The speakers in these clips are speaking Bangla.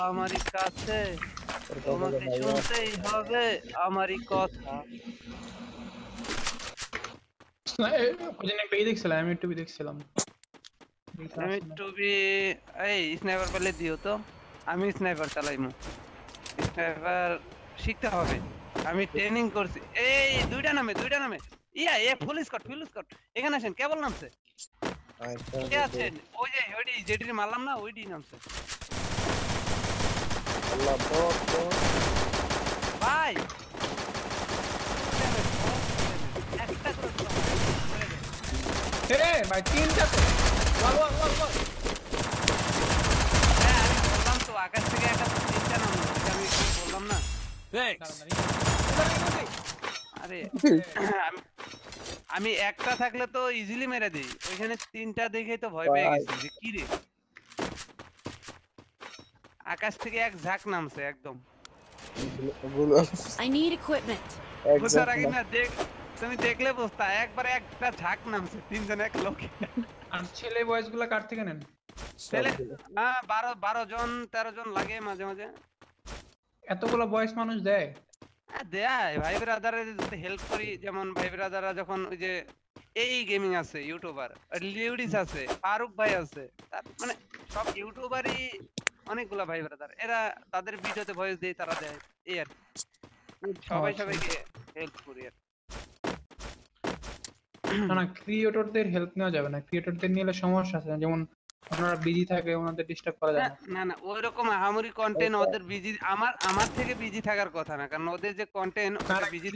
আমারই কাছে তোমাকে শুনতেই হবে আমারই কথা। ওখানে পেয়ে দেখছিলাম, আমি একটু দেখছিলাম। আমি টুবি এই স্নাইপার পেলে দিও তো, আমি স্নাইপার চালাইমু। স্নাইপার শিখতে হবে, আমি ট্রেনিং করছি। এই দুইটা নামে ইয়া এ ফুল স্কট এখানে আসেন। কেবল নামছে, কে আছেন? ওই যে ওইডি যেটি মারলাম না, ওইডি নামছে। আল্লাহ বট ভাই একটা করে ভাই তিনটা তো ওয়াল হ্যাঁ আমি বললাম তো আকাশ থেকে একটা তিনটা নামলো, আমি বললাম না। আরে আমি একটা থাকলে তো ইজিলি মেরে দিই, ওইখানে তিনটা দেখে তো ভয় পেয়ে গেছি যে কি রে। আকাশ থেকে এক ঝাঁক নামছে একদম। I need equipment. বুঝার আগে না দেখ, তুমি দেখলে বুঝতা একবারে একটা ঝাঁক নামছে তিনজন এক লোকে। আর ছেলে বয়স গুলা কার থেকে নেন? ছেলে না 12 জন 13 জন লাগে মাঝে মাঝে। এতগুলো বয়স মানুষ দেয়? দেয় ভাই ব্রাদারের হেল্প করি, যেমন ভাই ব্রাদাররা যখন ওই যে এই গেমিং আছে ইউটিউবার লিউডিস আছে, ফারুক ভাই আছে, মানে সব ইউটিউবারই অনেকগুলা ভাই ব্রাদার, এরা তাদের ভিডিওতে ভয়েস দেয়, তারা দেয় এই আর সবাইকে হেল্প করি আর। না ক্রিয়েটরদের হেল্প নেওয়া যাবে না, ক্রিয়েটরদের নিলে সমস্যা আছে, যেমন ওনারা বিজি থাকে, ওনাদের ডিস্টার্ব করা যায় না। না ওইরকম আহামরি কন্টেন্ট ওদের বিজি, আমার থেকে বিজি থাকার কথা না, কারণ ওদের যে কন্টেন্ট ওটা বিজি।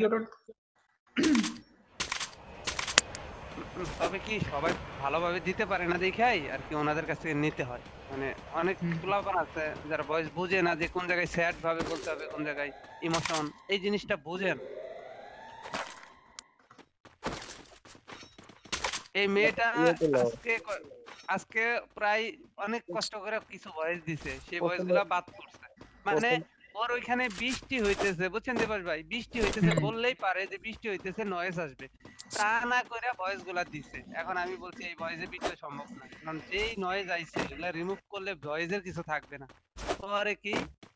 তবে কি সবাই ভালোভাবে দিতে পারে না দেখাই আর কি, ওনাদের কাছ থেকে নিতে হয়। মানে অনেক পোলাপান আছে যারা ভয়েস বুঝে না যে কোন জায়গায় স্যাড ভাবে বলতে হবে, কোন জায়গায় ইমোশন, এই জিনিসটা বুঝেন। এই মেয়েটা আজকে প্রায় অনেক কষ্ট করে কিছু ভয়েস দিছে, সেই ভয়েস গুলা বাদ করছে। মানে ওর ওইখানে বৃষ্টি হইতেছে, বুঝছেন দেবাস ভাই, বৃষ্টি হইতেছে বললেই পারে যে বৃষ্টি হইতেছে নয়েজ আসবে, তা না করে ভয়েস গুলা দিছে। এখন আমি বলছি এই ভয়েসে ভিডিও সম্ভব না, কারণ যেই নয়েজ আইছে এগুলা রিমুভ করলে ভয়েসের কিছু থাকবে না। পরে কি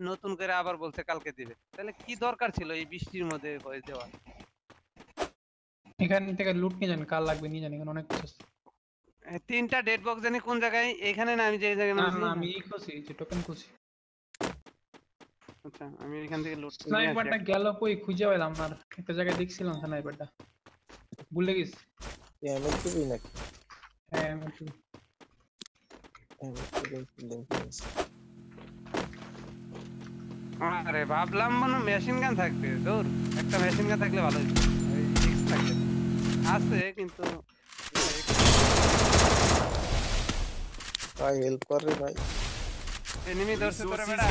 নতুন করে আবার বলছে কালকে দিবে, তাহলে কি দরকার ছিল এই বৃষ্টির মধ্যে ভয়েস দেওয়া? এখান থেকে লুট নিয়ে যান, কার লাগবে নিয়ে যান, এখানে অনেক কিছু। তিনটা ডেড বক্স জানি কোন জায়গায়, এখানে না আমি যে জায়গায় নামছি না আমি খুশি যে টোকেন খুশি। আচ্ছা আমি এখান থেকে লুট স্নাইপারটা গেল কই খুঁজে পেলাম না, একটা জায়গায় দেখছিলাম স্নাইপারটা, ভুলে গেছি। এমএলটিভি নাকি? হ্যাঁ এমএলটিভি। আরে ভাবলাম মনে মেশিন গান থাকবে, দূর একটা মেশিন গান থাকলে ভালো হতো, আছে কিন্তু ভাই হেল্প কর রে ভাই। এনিমি ধরছে তোরে বেটা,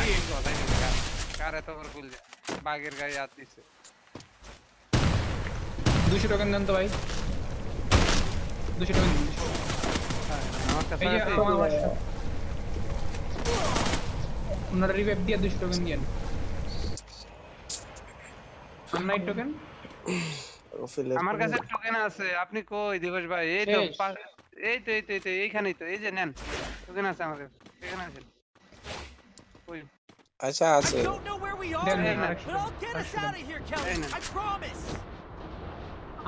কার এত বড় গুল যায়, বাগের গায়ে হাত দিছে। 200 টোকেন দেন তো ভাই, 200 টোকেন দিন। আমার কাছে আছে ওনার রিভাইভ দিয়ে 200 টোকেন দেন। অনলাইন টোকেন আমার কাছে টোকেন আছে, আপনি কই দিবস ভাই? এই তো এইখানেই তো, এই যে নেন টোকেন আছে আমার কাছে, এখানে আছে। কই আচ্ছা আছে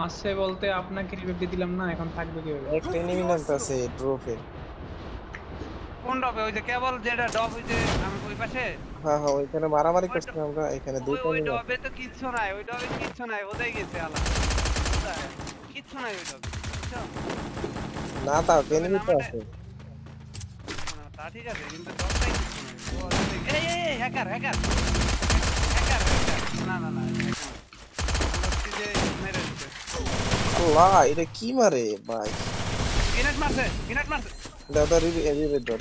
আছে বলতে আপনাকে রিভাইভ দিয়ে দিলাম না, এখন থাকবে কিভাবে? একটা এনিমি নামতে আছে ড্রপে। কোন ডবে? ওই যে কেবল যেটা ডব, ওই যে আমি ওই পাশে। হ্যাঁ ওইখানে মারামারি করছি আমরা, এখানে দুটো ওই ডবে তো কিচ্ছু নাই, ওই ডবে কিচ্ছু নাই, ওদাই গেছে আলা কিচ্ছু নাই ওই ডবে, বুঝছো না, তাও এনিমি তো আছে। তা ঠিক আছে, কিন্তু ডবটাই কিচ্ছু নাই। এই হ্যাকার না যে মেরে দিছে। আল্লাহ এটা কি মারে ভাই? গ্রেনেড মারছে দাদা রিভাইভ দাও।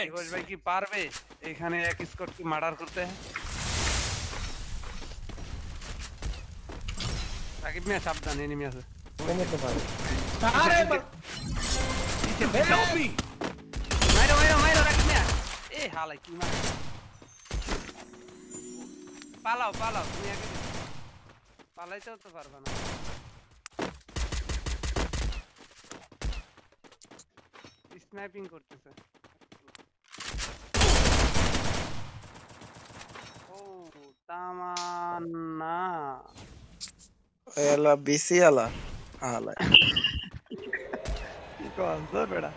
দিবস ভাই কি পারবে এখানে এক স্কট কি মার্ডার করতে? সাকিব মিয়া সাবধান, এনিমি আছে। কমতে পারে। আরে মাইরো রাকিব মিয়া। এ হালাই কি মার, পালাও তুমি আগে পালাইতেও তো পারবা না। স্নাইপিং করতেছে ও তামান্না এলা বিসি আলা আলা কি কল বেড়া